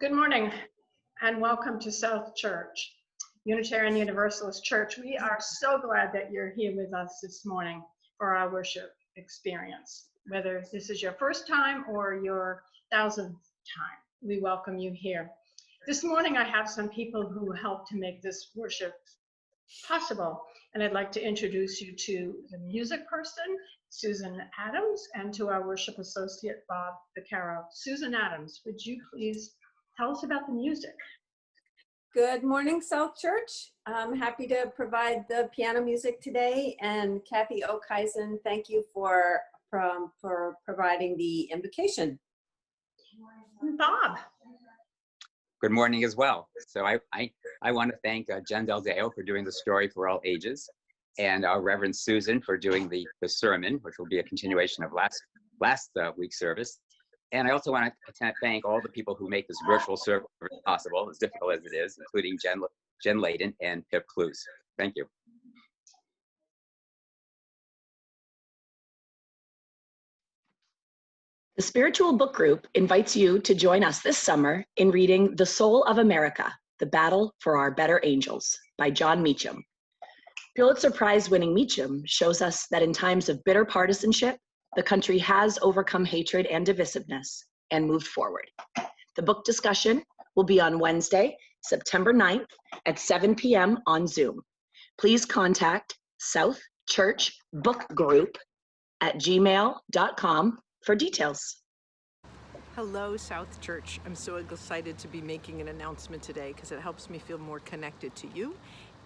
Good morning and welcome to South Church, Unitarian Universalist Church. We are so glad that you're here with us this morning for our worship experience. Whether this is your first time or your 1000th time, we welcome you here. This morning I have some people who helped to make this worship possible, and I'd like to introduce you to the music person, Susan Adams, and to our worship associate, Bob Vaccaro. Susan Adams, would you please tell us about the music? Good morning, South Church. I'm happy to provide the piano music today. And Cathy Okhuysen, thank you for providing the invocation. Bob. Good morning as well. So I want to thank Jen Del Deo for doing the story for all ages, and our Reverend Susan for doing the sermon, which will be a continuation of last week's service. And I also want to thank all the people who make this virtual service possible, as difficult as it is, including Jen Layden and Pip Clues. Thank you. The Spiritual Book Group invites you to join us this summer in reading The Soul of America, The Battle for Our Better Angels by John Meacham. Pulitzer Prize-winning Meacham shows us that in times of bitter partisanship, the country has overcome hatred and divisiveness and moved forward. The book discussion will be on Wednesday, September 9th at 7 p.m. on Zoom. Please contact South Church Book Group at gmail.com for details. Hello, South Church. I'm so excited to be making an announcement today because it helps me feel more connected to you.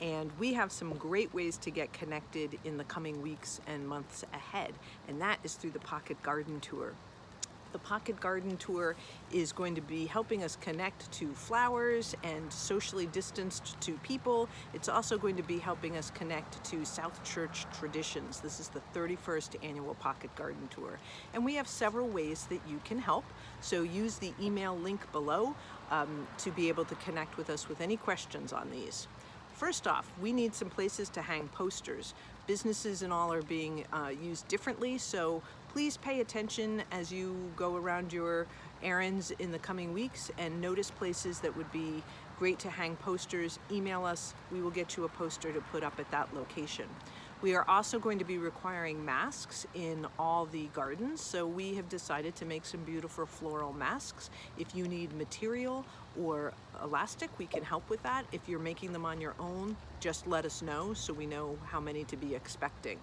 And we have some great ways to get connected in the coming weeks and months ahead, and that is through the Pocket Garden Tour. The Pocket Garden Tour is going to be helping us connect to flowers and socially distanced to people. It's also going to be helping us connect to South Church traditions. This is the 31st annual Pocket Garden Tour. And we have several ways that you can help. So use the email link below to be able to connect with us with any questions on these. First off, we need some places to hang posters. Businesses and all are being used differently, so please pay attention as you go around your errands in the coming weeks and notice places that would be great to hang posters. Email us, we will get you a poster to put up at that location. We are also going to be requiring masks in all the gardens, so we have decided to make some beautiful floral masks. If you need material or elastic, we can help with that. If you're making them on your own, just let us know so we know how many to be expecting.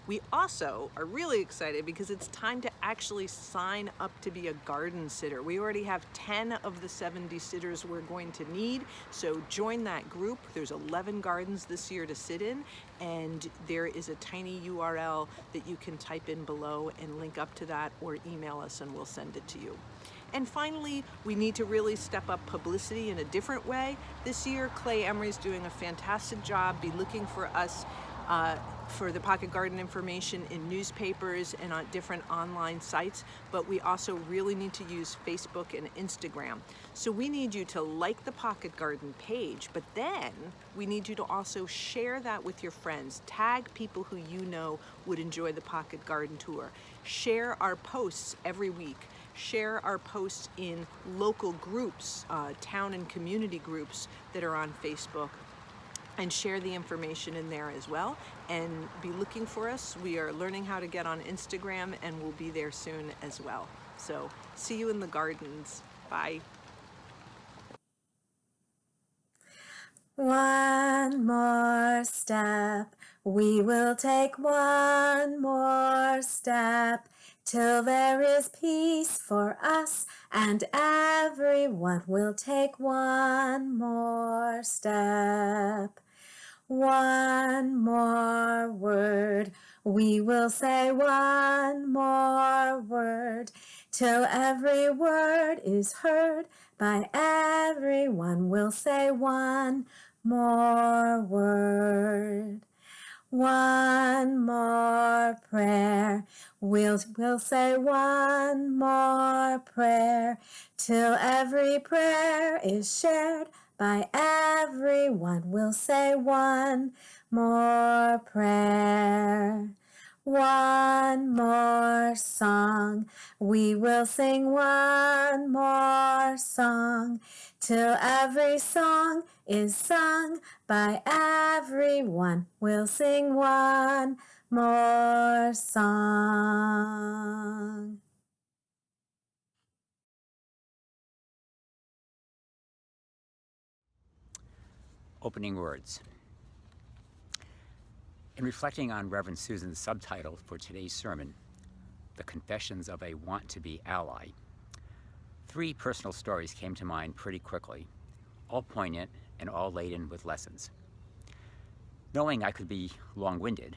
We also are really excited because it's time to actually sign up to be a garden sitter. We already have 10 of the 70 sitters we're going to need, so join that group. There's 11 gardens this year to sit in, and there is a tiny URL that you can type in below and link up to that, or email us and we'll send it to you. And finally, we need to really step up publicity in a different way. This year, Clay Emery's doing a fantastic job. Be looking for us for the Pocket Garden information in newspapers and on different online sites, but we also really need to use Facebook and Instagram. So we need you to like the Pocket Garden page, but then we need you to also share that with your friends. Tag people who you know would enjoy the Pocket Garden Tour. Share our posts every week. Share our posts in local groups, town and community groups that are on Facebook, and share the information in there as well. And be looking for us. We are learning how to get on Instagram, and we'll be there soon as well. So see you in the gardens. Bye. One more step, we will take one more step, till there is peace for us, and everyone will take one more step. One more word, we will say one more word, till every word is heard by everyone. We'll say one more word. One more prayer, we'll say one more prayer, till every prayer is shared by everyone. We'll say one more prayer. one more song. We will sing one more song till every song is sung by everyone. We'll sing one more song. Opening words. In reflecting on Reverend Susan's subtitle for today's sermon, The Confessions of a Want-to-Be Ally, 3 personal stories came to mind pretty quickly, all poignant and all laden with lessons. Knowing I could be long-winded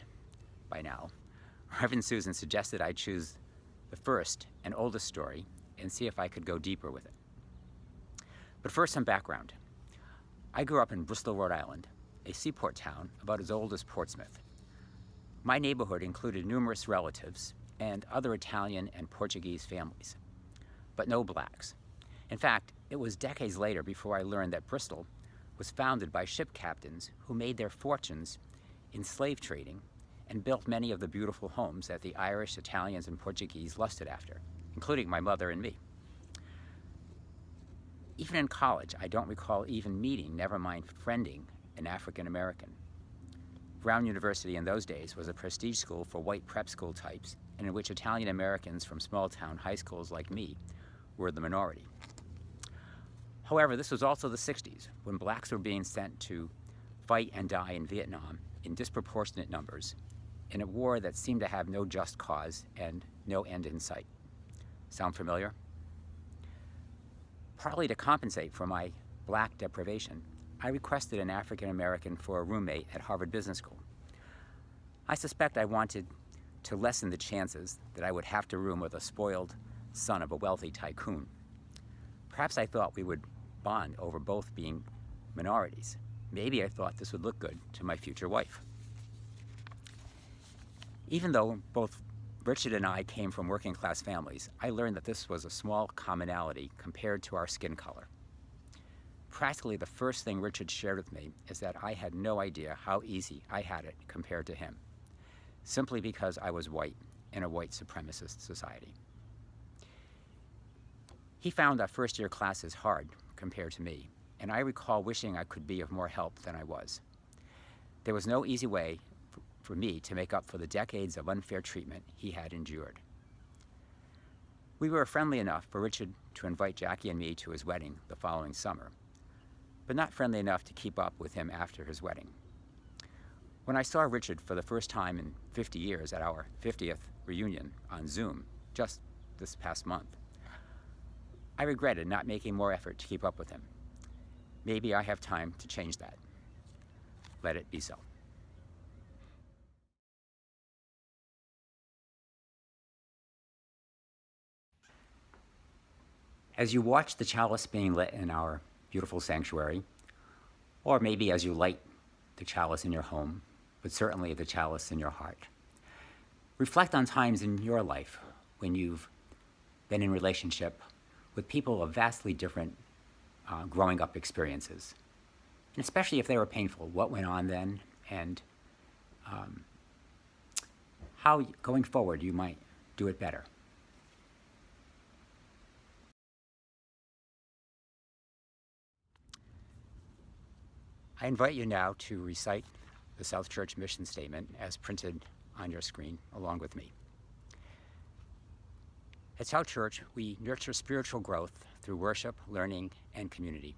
by now, Reverend Susan suggested I choose the first and oldest story and see if I could go deeper with it. But first, some background. I grew up in Bristol, Rhode Island, a seaport town about as old as Portsmouth. My neighborhood included numerous relatives and other Italian and Portuguese families, but no blacks. In fact, it was decades later before I learned that Bristol was founded by ship captains who made their fortunes in slave trading and built many of the beautiful homes that the Irish, Italians, and Portuguese lusted after, including my mother and me. Even in college, I don't recall even meeting, never mind friending, an African American. Brown University in those days was a prestige school for white prep school types, and in which Italian Americans from small town high schools like me were the minority. However, this was also the 60s, when blacks were being sent to fight and die in Vietnam in disproportionate numbers, in a war that seemed to have no just cause and no end in sight. Sound familiar? Partly to compensate for my black deprivation, I requested an African American for a roommate at Harvard Business School. I suspect I wanted to lessen the chances that I would have to room with a spoiled son of a wealthy tycoon. Perhaps I thought we would bond over both being minorities. Maybe I thought this would look good to my future wife. Even though both Richard and I came from working class families, I learned that this was a small commonality compared to our skin color. Practically the first thing Richard shared with me is that I had no idea how easy I had it compared to him, simply because I was white in a white supremacist society. He found our first-year classes hard compared to me, and I recall wishing I could be of more help than I was. There was no easy way for me to make up for the decades of unfair treatment he had endured. We were friendly enough for Richard to invite Jackie and me to his wedding the following summer, but not friendly enough to keep up with him after his wedding. When I saw Richard for the first time in 50 years at our 50th reunion on Zoom just this past month, I regretted not making more effort to keep up with him. Maybe I have time to change that. Let it be so. As you watch the chalice being lit in our beautiful sanctuary, or maybe as you light the chalice in your home, but certainly the chalice in your heart, reflect on times in your life when you've been in relationship with people of vastly different growing up experiences. And especially if they were painful, what went on then, and how going forward you might do it better. I invite you now to recite the South Church mission statement as printed on your screen along with me. At South Church, we nurture spiritual growth through worship, learning, and community.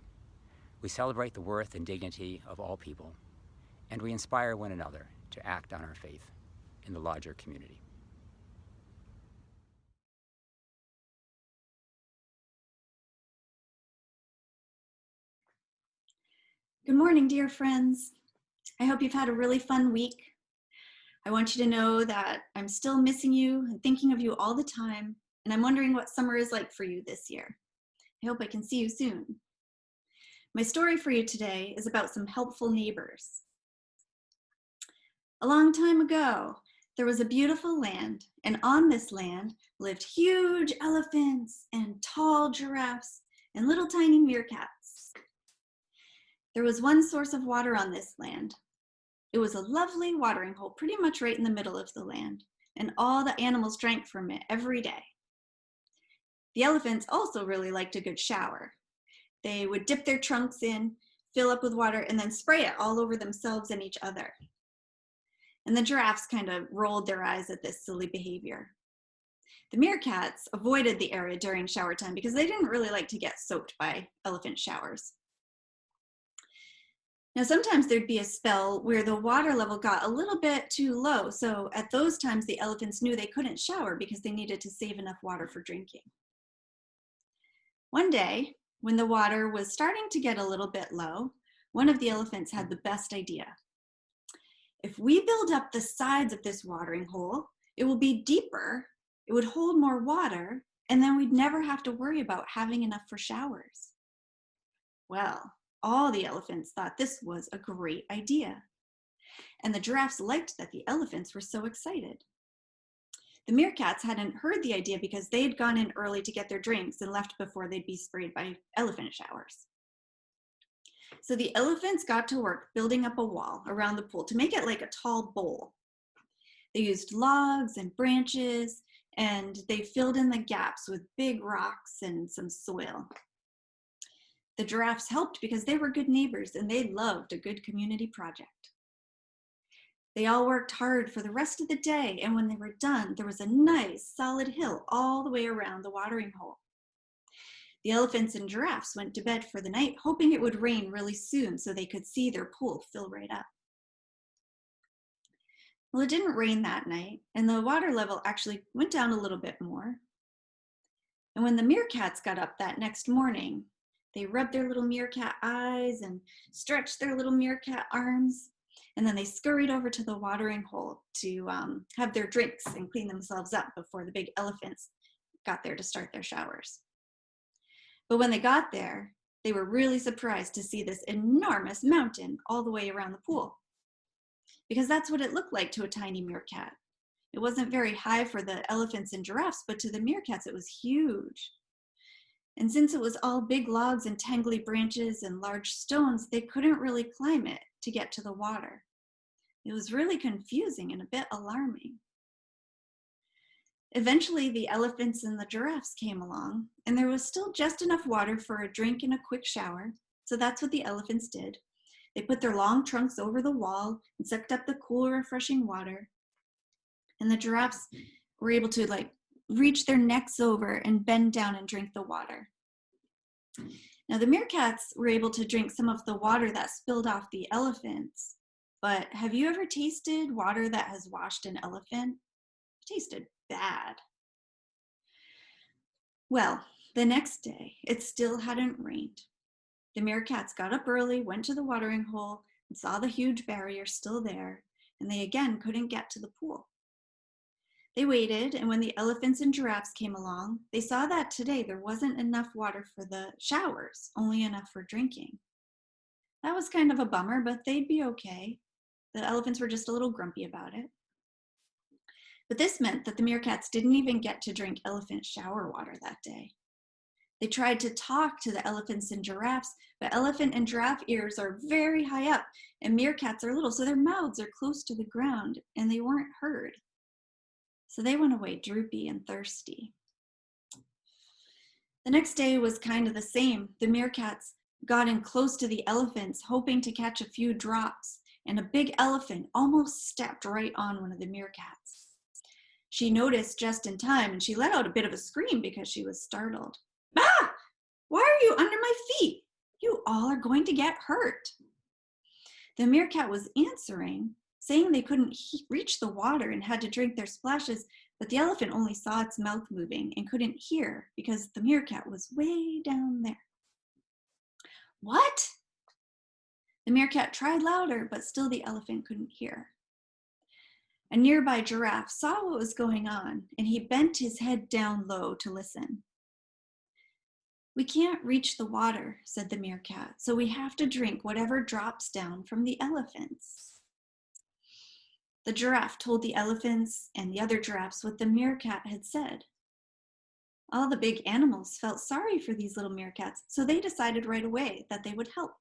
We celebrate the worth and dignity of all people, and we inspire one another to act on our faith in the larger community. Good morning, dear friends. I hope you've had a really fun week. I want you to know that I'm still missing you and thinking of you all the time, and I'm wondering what summer is like for you this year. I hope I can see you soon. My story for you today is about some helpful neighbors. A long time ago, there was a beautiful land, and on this land lived huge elephants and tall giraffes and little tiny meerkats. There was one source of water on this land. It was a lovely watering hole pretty much right in the middle of the land, and all the animals drank from it every day. The elephants also really liked a good shower. They would dip their trunks in, fill up with water, and then spray it all over themselves and each other. And the giraffes kind of rolled their eyes at this silly behavior. The meerkats avoided the area during shower time because they didn't really like to get soaked by elephant showers. Now, sometimes there'd be a spell where the water level got a little bit too low. So at those times, the elephants knew they couldn't shower because they needed to save enough water for drinking. One day, when the water was starting to get a little bit low, one of the elephants had the best idea. If we build up the sides of this watering hole, it will be deeper, it would hold more water, and then we'd never have to worry about having enough for showers. Well, all the elephants thought this was a great idea. And the giraffes liked that the elephants were so excited. The meerkats hadn't heard the idea because they had gone in early to get their drinks and left before they'd be sprayed by elephant showers. So the elephants got to work building up a wall around the pool to make it like a tall bowl. They used logs and branches, and they filled in the gaps with big rocks and some soil. The giraffes helped because they were good neighbors and they loved a good community project. They all worked hard for the rest of the day, and when they were done, there was a nice solid hill all the way around the watering hole. The elephants and giraffes went to bed for the night, hoping it would rain really soon so they could see their pool fill right up. Well, it didn't rain that night, and the water level actually went down a little bit more. And when the meerkats got up that next morning, they rubbed their little meerkat eyes and stretched their little meerkat arms, and then they scurried over to the watering hole to have their drinks and clean themselves up before the big elephants got there to start their showers. But when they got there, they were really surprised to see this enormous mountain all the way around the pool, because that's what it looked like to a tiny meerkat. It wasn't very high for the elephants and giraffes, but to the meerkats it was huge. And since it was all big logs and tangly branches and large stones, they couldn't really climb it to get to the water. It was really confusing and a bit alarming. Eventually, the elephants and the giraffes came along, and there was still just enough water for a drink and a quick shower, so that's what the elephants did. They put their long trunks over the wall and sucked up the cool, refreshing water, and the giraffes were able to reach their necks over and bend down and drink the water. Now, the meerkats were able to drink some of the water that spilled off the elephants, but have you ever tasted water that has washed an elephant? It tasted bad. Well, the next day, it still hadn't rained. The meerkats got up early, went to the watering hole, and saw the huge barrier still there, and they again couldn't get to the pool. They waited, and when the elephants and giraffes came along, they saw that today there wasn't enough water for the showers, only enough for drinking. That was kind of a bummer, but they'd be okay. The elephants were just a little grumpy about it. But this meant that the meerkats didn't even get to drink elephant shower water that day. They tried to talk to the elephants and giraffes, but elephant and giraffe ears are very high up, and meerkats are little, so their mouths are close to the ground, and they weren't heard. So they went away droopy and thirsty. The next day was kind of the same. The meerkats got in close to the elephants, hoping to catch a few drops, and a big elephant almost stepped right on one of the meerkats. She noticed just in time, and she let out a bit of a scream because she was startled. "Ah! Why are you under my feet? You all are going to get hurt." The meerkat was answering, saying they couldn't reach the water and had to drink their splashes, but the elephant only saw its mouth moving and couldn't hear because the meerkat was way down there. "What?" The meerkat tried louder, but still the elephant couldn't hear. A nearby giraffe saw what was going on, and he bent his head down low to listen. "We can't reach the water," said the meerkat, "so we have to drink whatever drops down from the elephants." The giraffe told the elephants and the other giraffes what the meerkat had said. All the big animals felt sorry for these little meerkats, so they decided right away that they would help.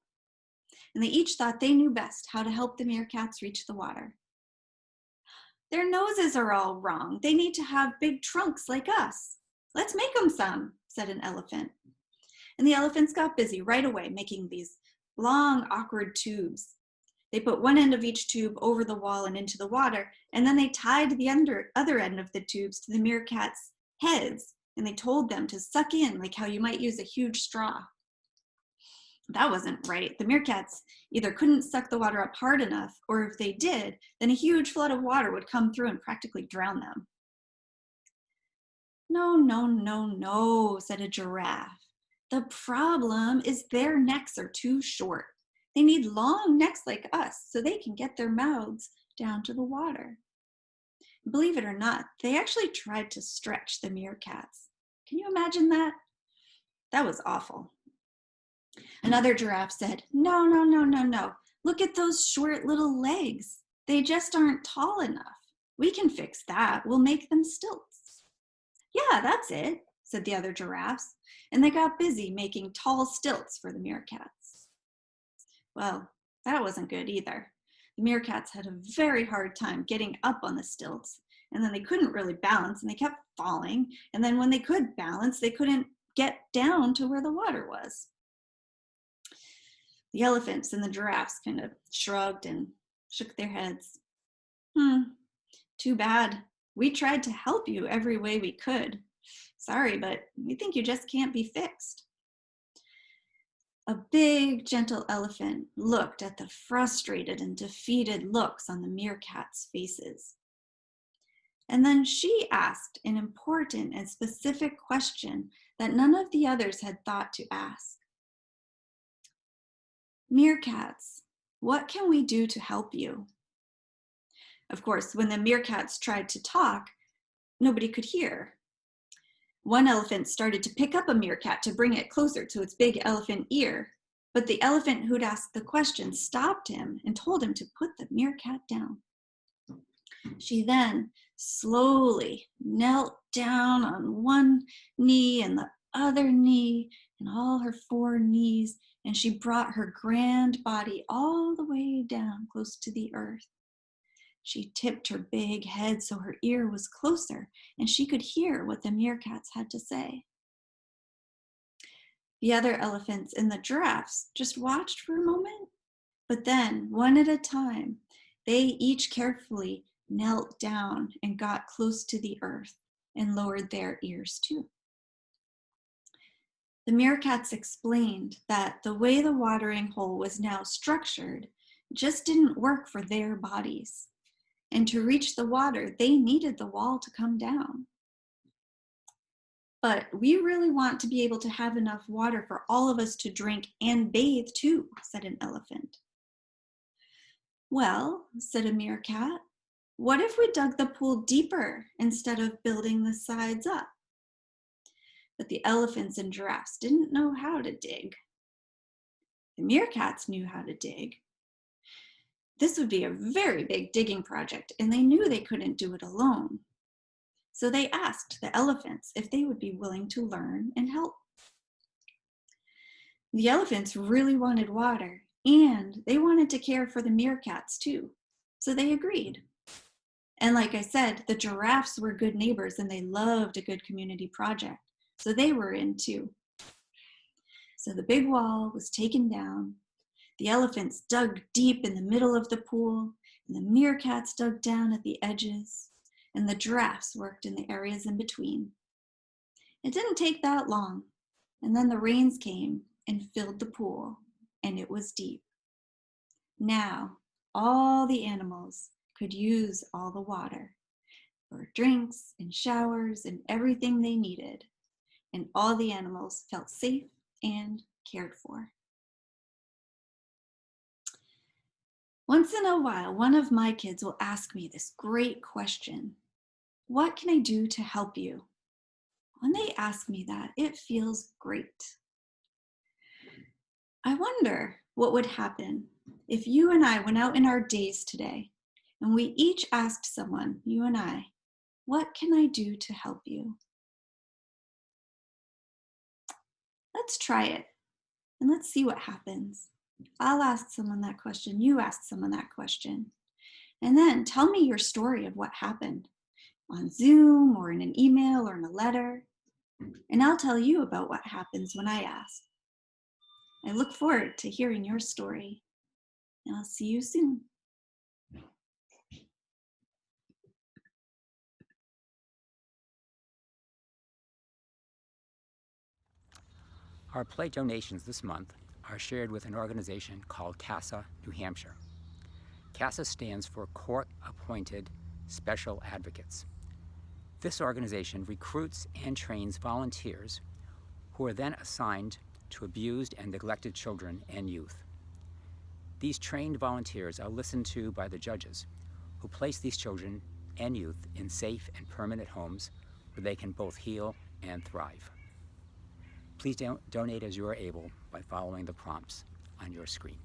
And they each thought they knew best how to help the meerkats reach the water. Their noses are all wrong. They need to have big trunks like us. Let's make them some, said an elephant. And the elephants got busy right away making these long, awkward tubes. They put one end of each tube over the wall and into the water, and then they tied the other end of the tubes to the meerkats' heads, and they told them to suck in like how you might use a huge straw. That wasn't right. The meerkats either couldn't suck the water up hard enough, or if they did, then a huge flood of water would come through and practically drown them. No, no, no, no, said a giraffe. The problem is their necks are too short. They need long necks like us so they can get their mouths down to the water. Believe it or not, they actually tried to stretch the meerkats. Can you imagine that? That was awful. Another giraffe said, no, no, no, no, no. Look at those short little legs. They just aren't tall enough. We can fix that. We'll make them stilts. Yeah, that's it, said the other giraffes, and they got busy making tall stilts for the meerkats. Well, that wasn't good either. The meerkats had a very hard time getting up on the stilts, and then they couldn't really balance, and they kept falling, and then when they could balance, they couldn't get down to where the water was. The elephants and the giraffes kind of shrugged and shook their heads. Too bad. We tried to help you every way we could. Sorry, but we think you just can't be fixed. A big, gentle elephant looked at the frustrated and defeated looks on the meerkats' faces. And then she asked an important and specific question that none of the others had thought to ask. Meerkats, what can we do to help you? Of course, when the meerkats tried to talk, nobody could hear. One elephant started to pick up a meerkat to bring it closer to its big elephant ear, but the elephant who'd asked the question stopped him and told him to put the meerkat down. She then slowly knelt down on one knee and the other knee and all her four knees, and she brought her grand body all the way down close to the earth. She tipped her big head so her ear was closer and she could hear what the meerkats had to say. The other elephants and the giraffes just watched for a moment, but then, one at a time, they each carefully knelt down and got close to the earth and lowered their ears too. The meerkats explained that the way the watering hole was now structured just didn't work for their bodies. And to reach the water, they needed the wall to come down. But we really want to be able to have enough water for all of us to drink and bathe too, said an elephant. Well, said a meerkat, what if we dug the pool deeper instead of building the sides up? But the elephants and giraffes didn't know how to dig. The meerkats knew how to dig. This would be a very big digging project, and they knew they couldn't do it alone. So they asked the elephants if they would be willing to learn and help. The elephants really wanted water, and they wanted to care for the meerkats too, so they agreed. And like I said, the giraffes were good neighbors and they loved a good community project, so they were in too. So the big wall was taken down. The elephants dug deep in the middle of the pool, and the meerkats dug down at the edges, and the giraffes worked in the areas in between. It didn't take that long, and then the rains came and filled the pool, and it was deep. Now, all the animals could use all the water for drinks and showers and everything they needed, and all the animals felt safe and cared for. Once in a while, one of my kids will ask me this great question: what can I do to help you? When they ask me that, it feels great. I wonder what would happen if you and I went out in our days today and we each asked someone, you and I, what can I do to help you? Let's try it and let's see what happens. I'll ask someone that question, you ask someone that question. And then tell me your story of what happened on Zoom or in an email or in a letter. And I'll tell you about what happens when I ask. I look forward to hearing your story. And I'll see you soon. Our play donations this month are shared with an organization called CASA, New Hampshire. CASA stands for Court Appointed Special Advocates. This organization recruits and trains volunteers who are then assigned to abused and neglected children and youth. These trained volunteers are listened to by the judges who place these children and youth in safe and permanent homes where they can both heal and thrive. Please donate as you are able by following the prompts on your screen.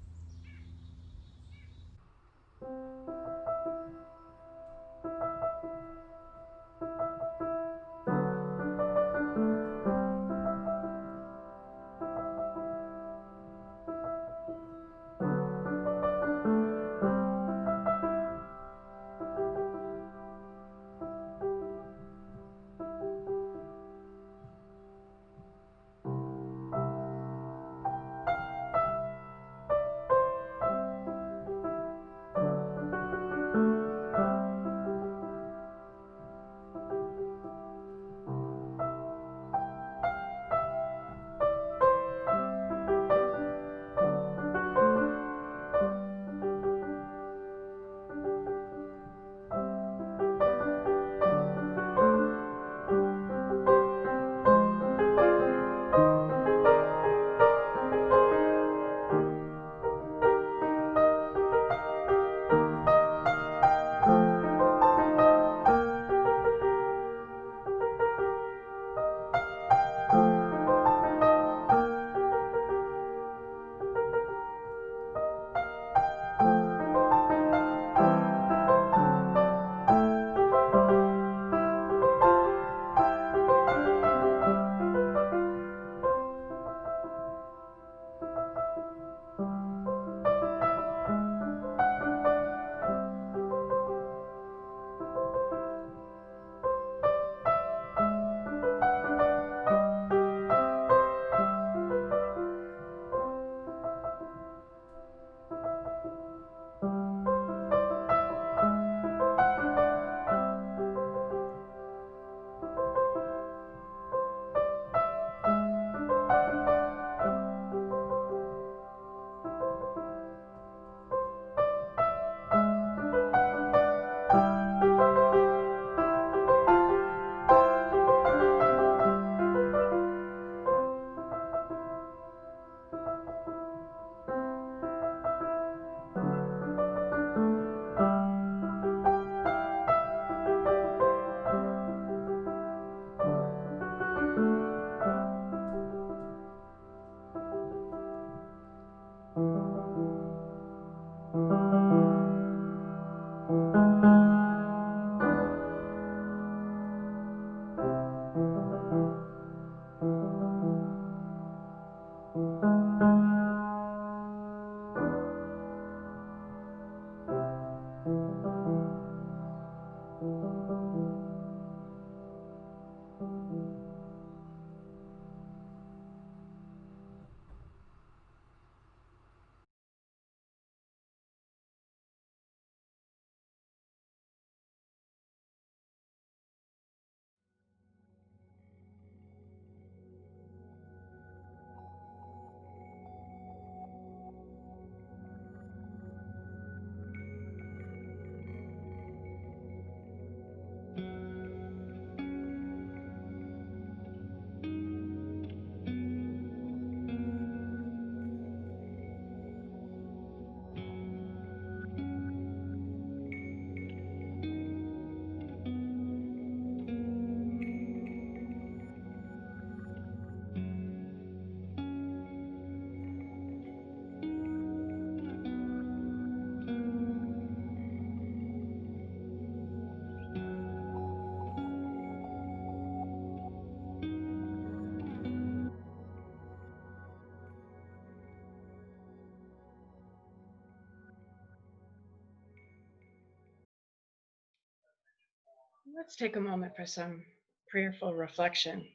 Let's take a moment for some prayerful reflection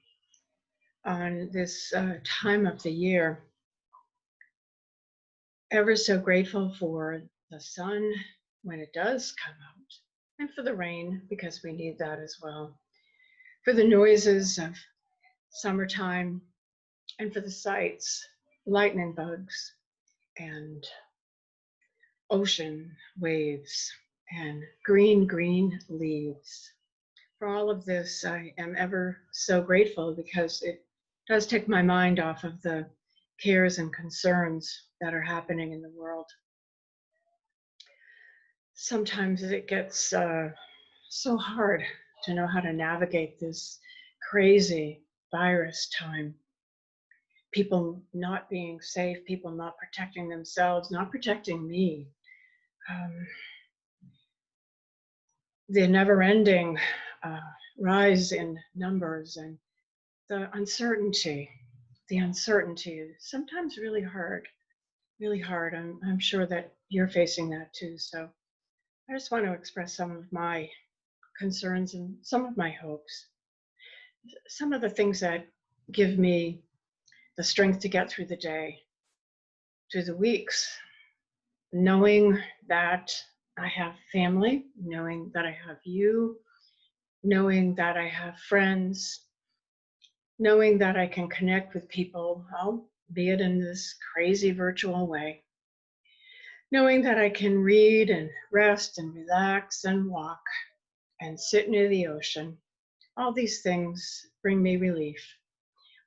on this time of the year. Ever so grateful for the sun when it does come out, and for the rain, because we need that as well, for the noises of summertime, and for the sights, lightning bugs, and ocean waves, and green leaves. For all of this, I am ever so grateful, because it does take my mind off of the cares and concerns that are happening in the world. Sometimes it gets so hard to know how to navigate this crazy virus time. People not being safe, people not protecting themselves, not protecting me. The never-ending rise in numbers, and the uncertainty is sometimes really hard. I'm sure that you're facing that too. So I just want to express some of my concerns and some of my hopes. Some of the things that give me the strength to get through the day, through the weeks, knowing that I have family, knowing that I have you, knowing that I have friends, knowing that I can connect with people, albeit in this crazy virtual way, knowing that I can read and rest and relax and walk and sit near the ocean. All these things bring me relief.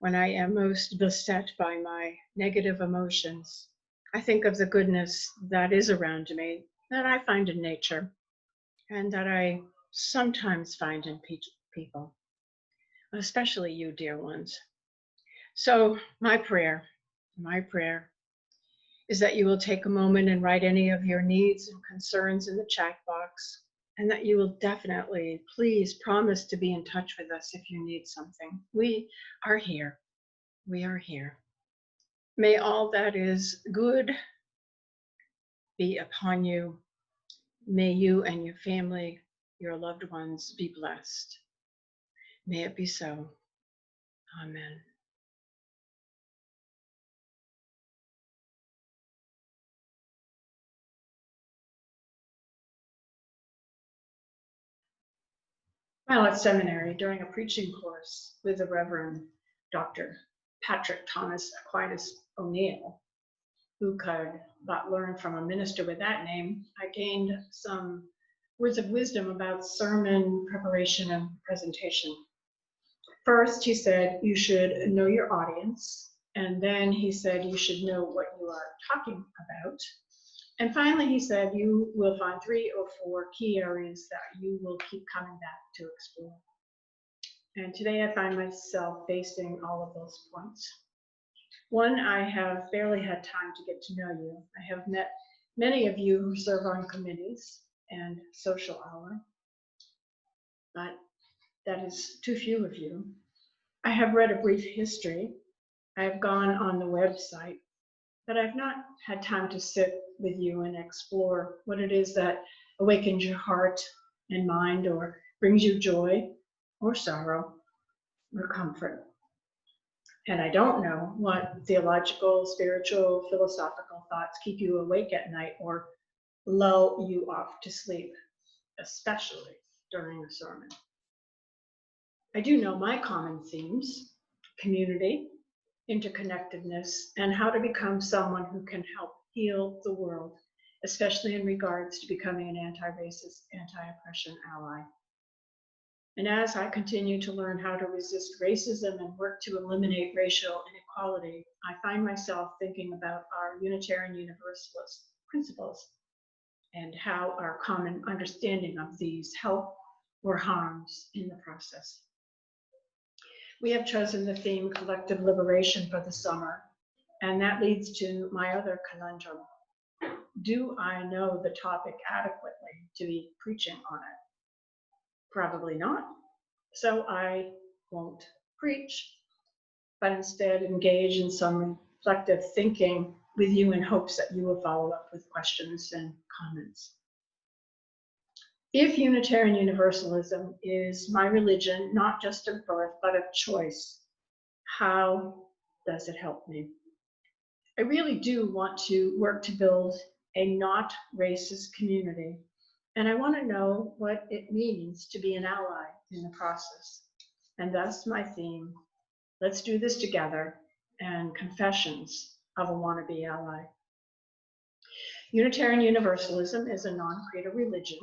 When I am most beset by my negative emotions, I think of the goodness that is around me, that I find in nature, and that I sometimes find in people, especially you, dear ones. So my prayer is that you will take a moment and write any of your needs and concerns in the chat box, and that you will definitely, please promise to be in touch with us if you need something. We are here. We are here. May all that is good be upon you. May you and your family, your loved ones, be blessed. May it be so. Amen. While at seminary, during a preaching course with the Reverend Dr. Patrick Thomas Aquinas O'Neill, who could but learn from a minister with that name, I gained some words of wisdom about sermon preparation and presentation. First, he said, you should know your audience. And then he said, you should know what you are talking about. And finally, he said, you will find 3 or 4 key areas that you will keep coming back to explore. And today I find myself facing all of those points. One, I have barely had time to get to know you. I have met many of you who serve on committees and social hour, but that is too few of you. I have read a brief history. I have gone on the website, but I've not had time to sit with you and explore what it is that awakens your heart and mind, or brings you joy or sorrow or comfort. And I don't know what theological, spiritual, philosophical thoughts keep you awake at night or lull you off to sleep, especially during a sermon. I do know my common themes: community, interconnectedness, and how to become someone who can help heal the world, especially in regards to becoming an anti-racist, anti-oppression ally. And as I continue to learn how to resist racism and work to eliminate racial inequality, I find myself thinking about our Unitarian Universalist principles and how our common understanding of these help or harms in the process. We have chosen the theme collective liberation for the summer, and that leads to my other conundrum. Do I know the topic adequately to be preaching on it? Probably not. So I won't preach, but instead engage in some reflective thinking with you in hopes that you will follow up with questions and comments. If Unitarian Universalism is my religion, not just of birth, but of choice, how does it help me? I really do want to work to build a not racist community, and I want to know what it means to be an ally in the process. And thus my theme, let's do this together, and confessions of a wannabe ally. Unitarian Universalism is a non-creedal religion.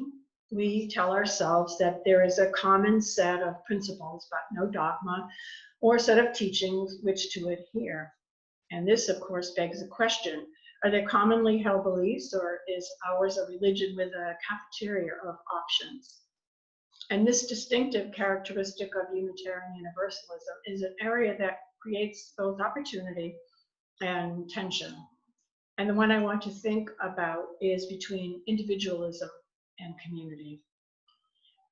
We tell ourselves that there is a common set of principles, but no dogma or set of teachings which to adhere. And this, of course, begs the question, are they commonly held beliefs, or is ours a religion with a cafeteria of options? And this distinctive characteristic of Unitarian Universalism is an area that creates both opportunity and tension. And the one I want to think about is between individualism and community.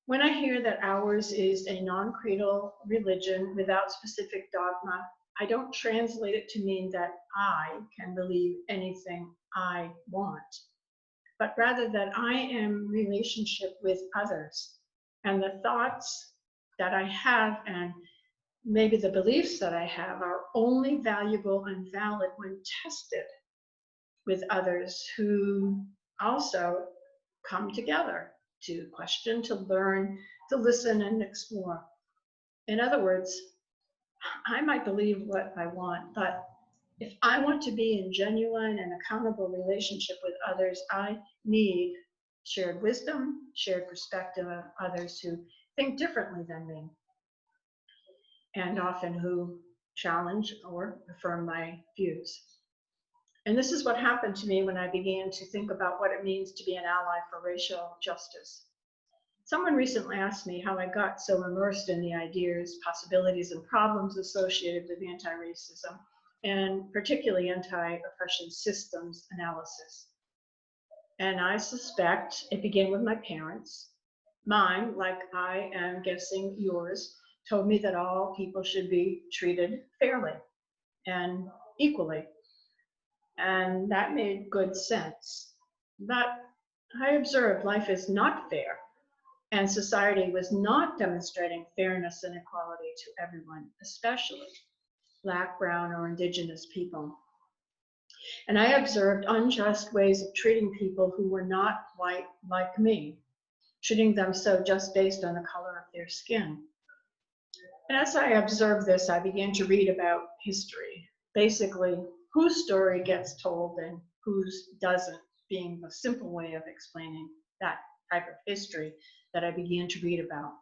When I hear that ours is a non-creedal religion without specific dogma, I don't translate it to mean that I can believe anything I want, but rather that I am in relationship with others, and the thoughts that I have and maybe the beliefs that I have are only valuable and valid when tested with others who also come together to question, to learn, to listen and explore. In other words, I might believe what I want, but if I want to be in genuine and accountable relationship with others, I need shared wisdom, shared perspective of others who think differently than me, and often who challenge or affirm my views. And this is what happened to me when I began to think about what it means to be an ally for racial justice. Someone recently asked me how I got so immersed in the ideas, possibilities, and problems associated with anti-racism, and particularly anti-oppression systems analysis. And I suspect it began with my parents. Mine, like I am guessing yours, told me that all people should be treated fairly and equally. And that made good sense. But I observed life is not fair, and society was not demonstrating fairness and equality to everyone, especially Black, Brown, or Indigenous people. And I observed unjust ways of treating people who were not white like me, treating them so just based on the color of their skin. And as I observed this, I began to read about history, basically whose story gets told and whose doesn't, being a simple way of explaining that type of history that I began to read about.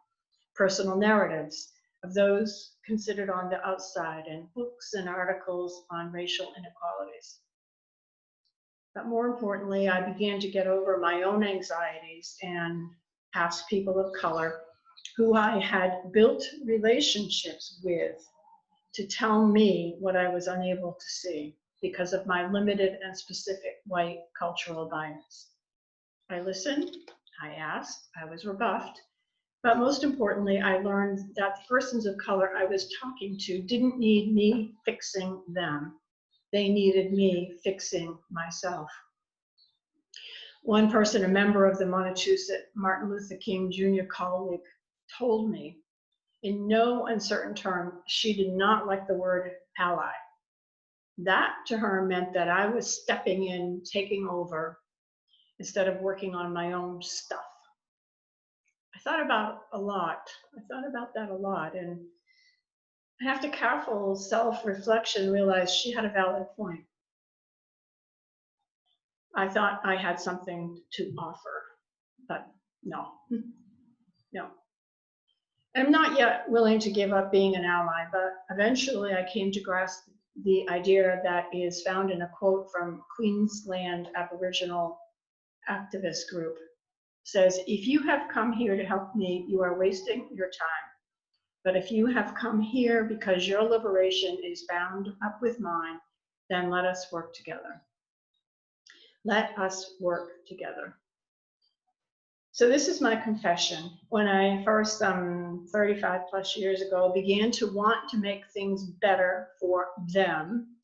Personal narratives of those considered on the outside, and books and articles on racial inequalities. But more importantly, I began to get over my own anxieties and ask people of color who I had built relationships with to tell me what I was unable to see because of my limited and specific white cultural bias. I listened, I asked, I was rebuffed, but most importantly, I learned that the persons of color I was talking to didn't need me fixing them. They needed me fixing myself. One person, a member of the Montechusett Martin Luther King Jr. colleague, told me in no uncertain term she did not like the word ally. That to her meant that I was stepping in, taking over, instead of working on my own stuff. I thought about that a lot, and after careful self-reflection, realized she had a valid point. I thought I had something to offer, but no. I'm not yet willing to give up being an ally, but eventually I came to grasp the idea that is found in a quote from Queensland Aboriginal activist group. It says, if you have come here to help me, you are wasting your time. But if you have come here because your liberation is bound up with mine, then let us work together. Let us work together. So this is my confession. When I first, 35 plus years ago, began to want to make things better for them,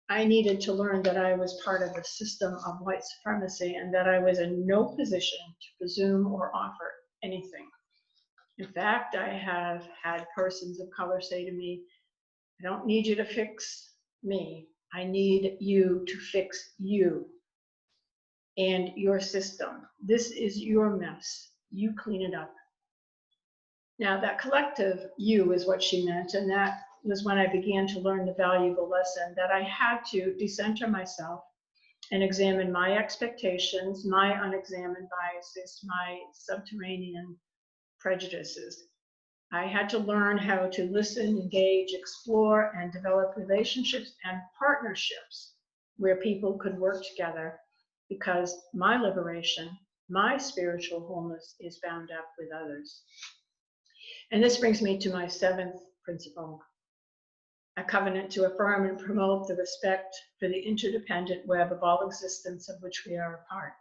I needed to learn that I was part of a system of white supremacy and that I was in no position to presume or offer anything. In fact, I have had persons of color say to me, I don't need you to fix me. I need you to fix you and your system. This is your mess. You clean it up. Now, that collective you is what she meant, and that was when I began to learn the valuable lesson that I had to decenter myself and examine my expectations, my unexamined biases, my subterranean prejudices. I had to learn how to listen, engage, explore, and develop relationships and partnerships where people could work together, because my liberation, my spiritual wholeness is bound up with others. And this brings me to my 7th principle, a covenant to affirm and promote the respect for the interdependent web of all existence of which we are a part.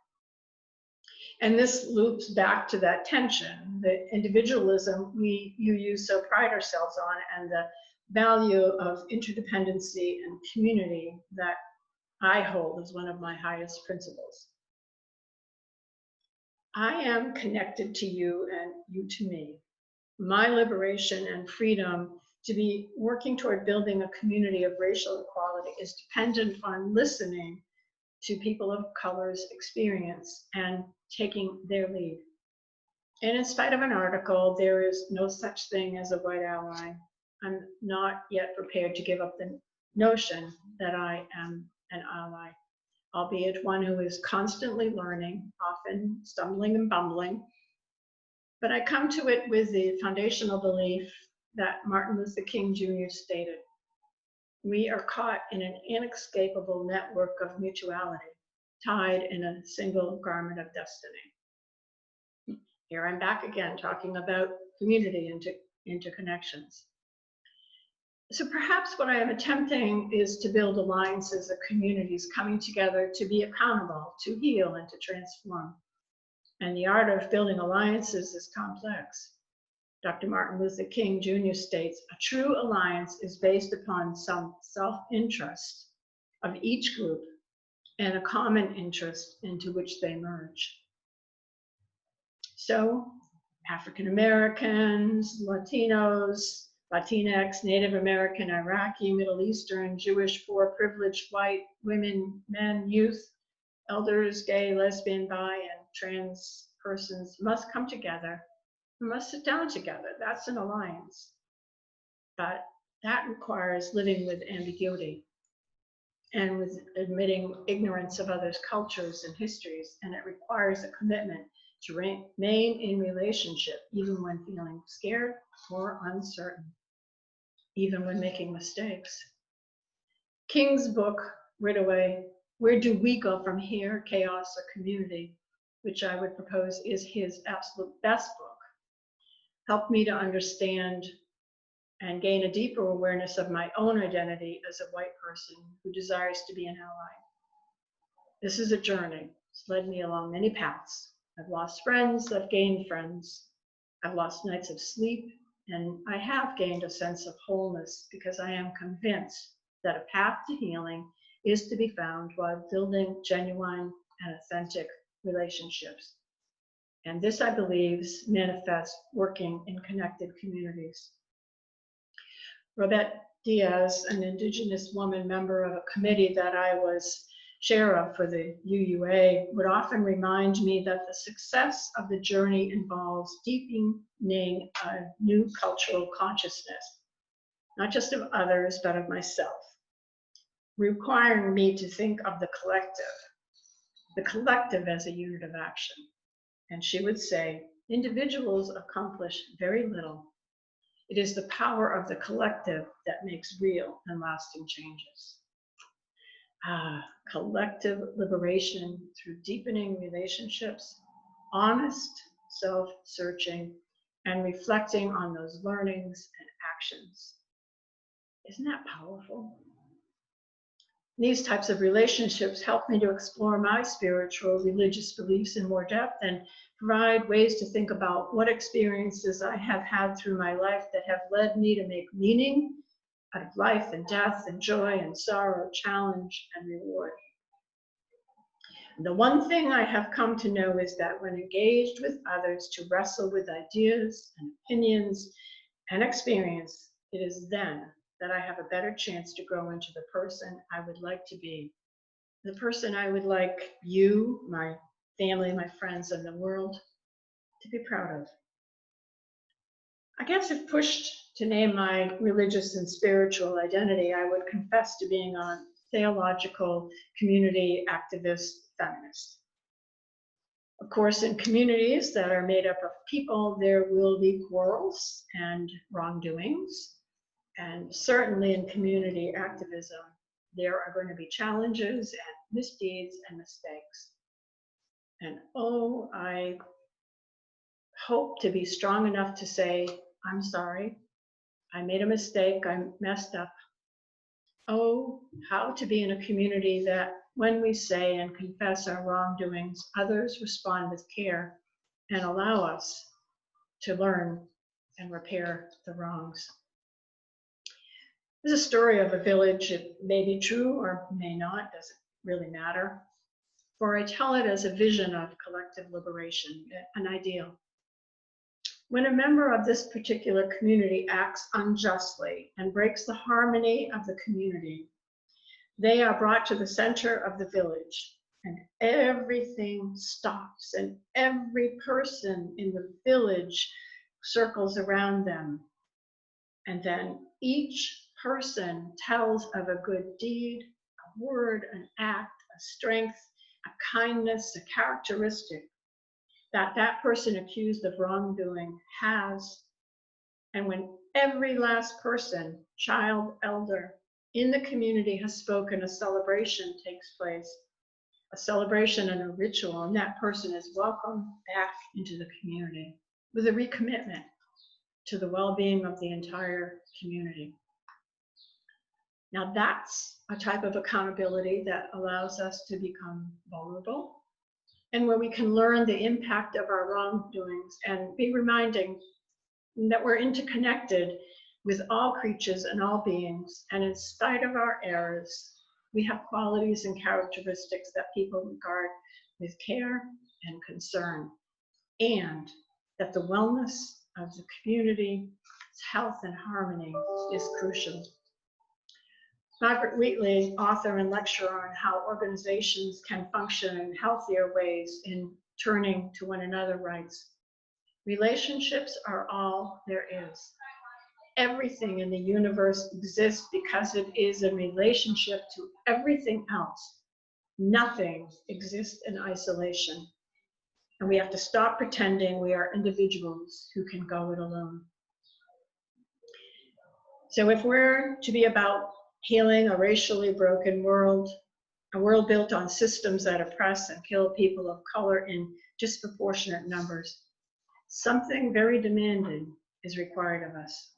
And this loops back to that tension, the individualism you so pride ourselves on, and the value of interdependency and community that I hold as one of my highest principles. I am connected to you and you to me. My liberation and freedom to be working toward building a community of racial equality is dependent on listening to people of color's experience and taking their lead. And in spite of an article, there is no such thing as a white ally. I'm not yet prepared to give up the notion that I am an ally, albeit one who is constantly learning, often stumbling and bumbling. But I come to it with the foundational belief that Martin Luther King Jr. stated: we are caught in an inescapable network of mutuality, tied in a single garment of destiny. Here I'm back again talking about community interconnections. So perhaps what I am attempting is to build alliances of communities coming together to be accountable, to heal, and to transform. And the art of building alliances is complex. Dr. Martin Luther King Jr. states, a true alliance is based upon some self-interest of each group and a common interest into which they merge. So African Americans, Latinos, Latinx, Native American, Iraqi, Middle Eastern, Jewish, poor, privileged, white, women, men, youth, elders, gay, lesbian, bi, and trans persons must come together. We must sit down together. That's an alliance. But that requires living with ambiguity and with admitting ignorance of others' cultures and histories. And it requires a commitment to remain in relationship, even when feeling scared or uncertain, even when making mistakes. King's book, Where Do We Go From Here? Chaos or Community, which I would propose is his absolute best book, helped me to understand and gain a deeper awareness of my own identity as a white person who desires to be an ally. This is a journey. It's led me along many paths. I've lost friends, I've gained friends. I've lost nights of sleep, and I have gained a sense of wholeness because I am convinced that a path to healing is to be found while building genuine and authentic relationships. And this, I believe, manifests working in connected communities. Robert Diaz, an Indigenous woman member of a committee that I was chair of for the UUA, would often remind me that the success of the journey involves deepening a new cultural consciousness, not just of others, but of myself, requiring me to think of the collective as a unit of action. And she would say, individuals accomplish very little. It is the power of the collective that makes real and lasting changes. Collective liberation through deepening relationships, honest self-searching, and reflecting on those learnings and actions. Isn't that powerful? These types of relationships help me to explore my spiritual, religious beliefs in more depth and provide ways to think about what experiences I have had through my life that have led me to make meaning out of life and death and joy and sorrow, challenge and reward. The one thing I have come to know is that when engaged with others to wrestle with ideas and opinions and experience, it is then that I have a better chance to grow into the person I would like to be. The person I would like you, my family, my friends, and the world to be proud of. I guess if pushed to name my religious and spiritual identity, I would confess to being a theological, community activist feminist. Of course, in communities that are made up of people, there will be quarrels and wrongdoings. And certainly in community activism, there are going to be challenges and misdeeds and mistakes. And oh, I hope to be strong enough to say, I'm sorry, I made a mistake, I messed up. Oh, how to be in a community that when we say and confess our wrongdoings, others respond with care and allow us to learn and repair the wrongs. There's a story of a village. It may be true or may not, doesn't really matter. For I tell it as a vision of collective liberation, an ideal. When a member of this particular community acts unjustly and breaks the harmony of the community, they are brought to the center of the village, and everything stops, and every person in the village circles around them. And then each person tells of a good deed, a word, an act, a strength, a kindness, a characteristic that that person accused of wrongdoing has. And when every last person, child, elder, in the community has spoken, a celebration takes place, a celebration and a ritual, and that person is welcomed back into the community with a recommitment to the well-being of the entire community. Now that's a type of accountability that allows us to become vulnerable, and where we can learn the impact of our wrongdoings and be reminding that we're interconnected with all creatures and all beings, and in spite of our errors, we have qualities and characteristics that people regard with care and concern, and that the wellness of the community, its health and harmony is crucial. Margaret Wheatley, author and lecturer on how organizations can function in healthier ways in turning to one another, writes, relationships are all there is. Everything in the universe exists because it is a relationship to everything else. Nothing exists in isolation. And we have to stop pretending we are individuals who can go it alone. So if we're to be about healing a racially broken world, a world built on systems that oppress and kill people of color in disproportionate numbers, something very demanding is required of us.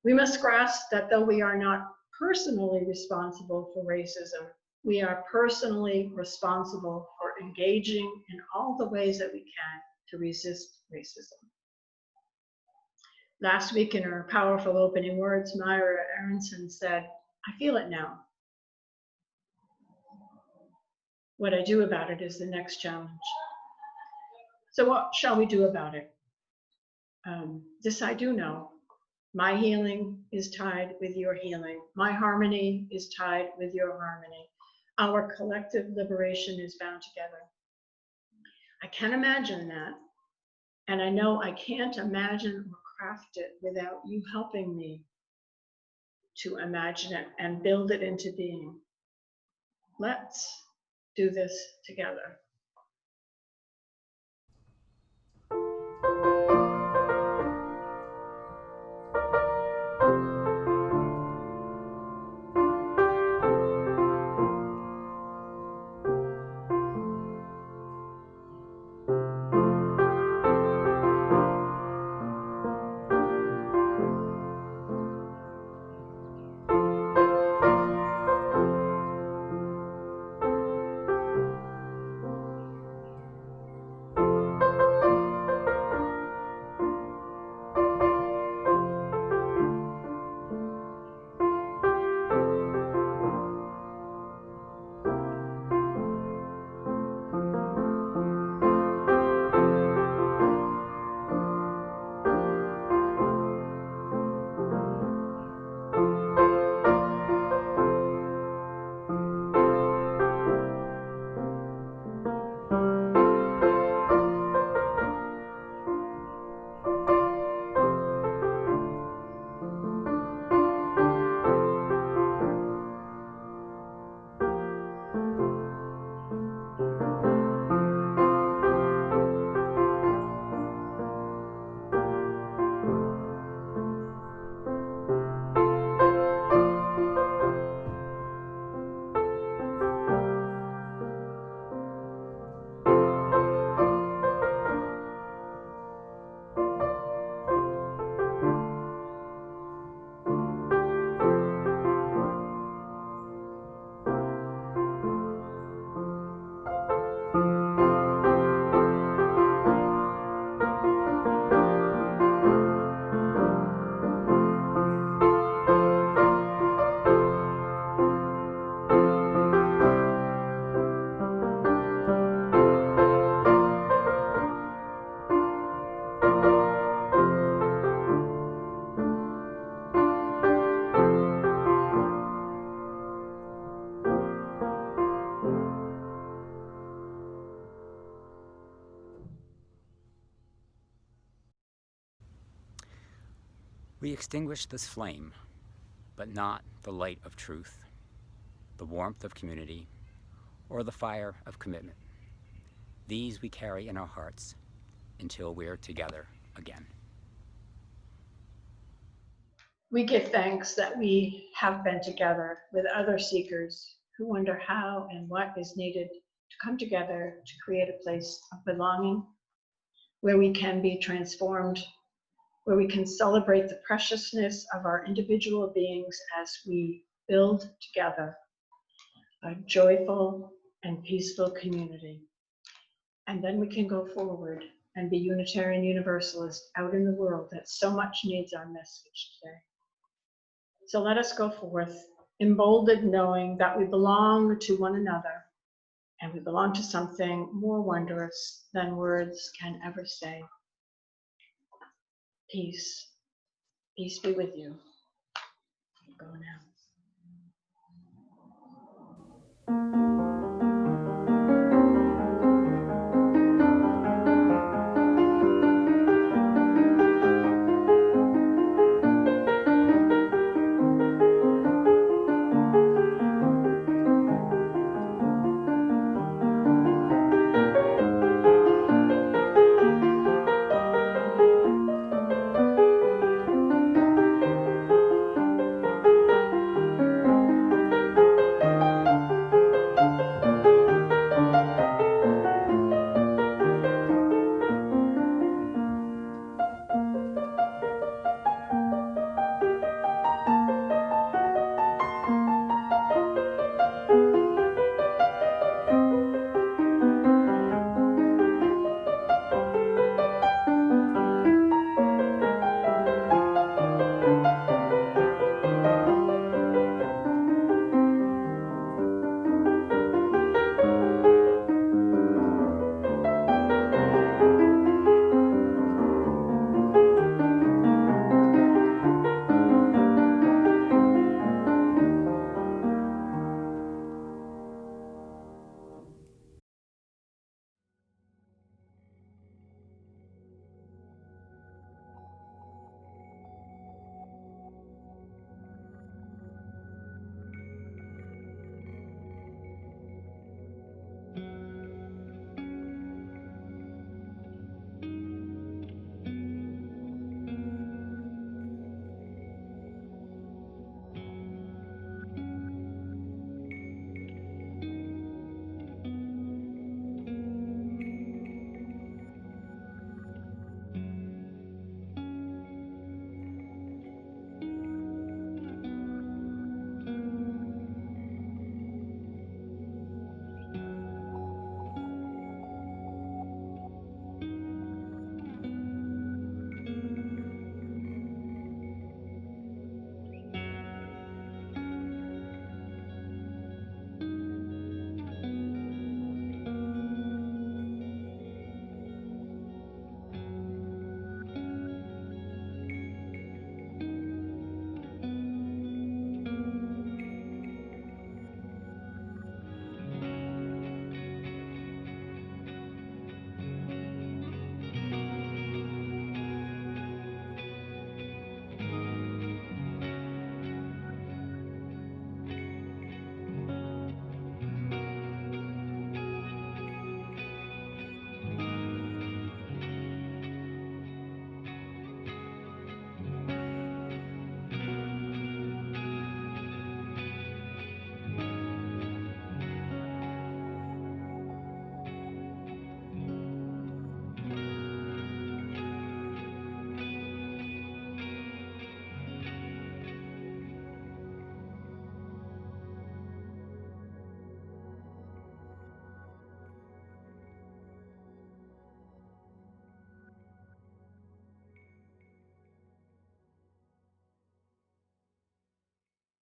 We must grasp that though we are not personally responsible for racism, we are personally responsible for engaging in all the ways that we can to resist racism. Last week in her powerful opening words, Myra Aronson said, I feel it now. What I do about it is the next challenge. So what shall we do about it? This I do know. My healing is tied with your healing. My harmony is tied with your harmony. Our collective liberation is bound together. I can imagine that, and I know I can't imagine or craft it without you helping me to imagine it and build it into being. Let's do this together. We extinguish this flame, but not the light of truth, the warmth of community, or the fire of commitment. These we carry in our hearts until we're together again. We give thanks that we have been together with other seekers who wonder how and what is needed to come together to create a place of belonging where we can be transformed, where we can celebrate the preciousness of our individual beings as we build together a joyful and peaceful community. And then we can go forward and be Unitarian Universalist out in the world that so much needs our message today. So let us go forth, emboldened knowing that we belong to one another and we belong to something more wondrous than words can ever say. Peace. Peace be with you. Go now.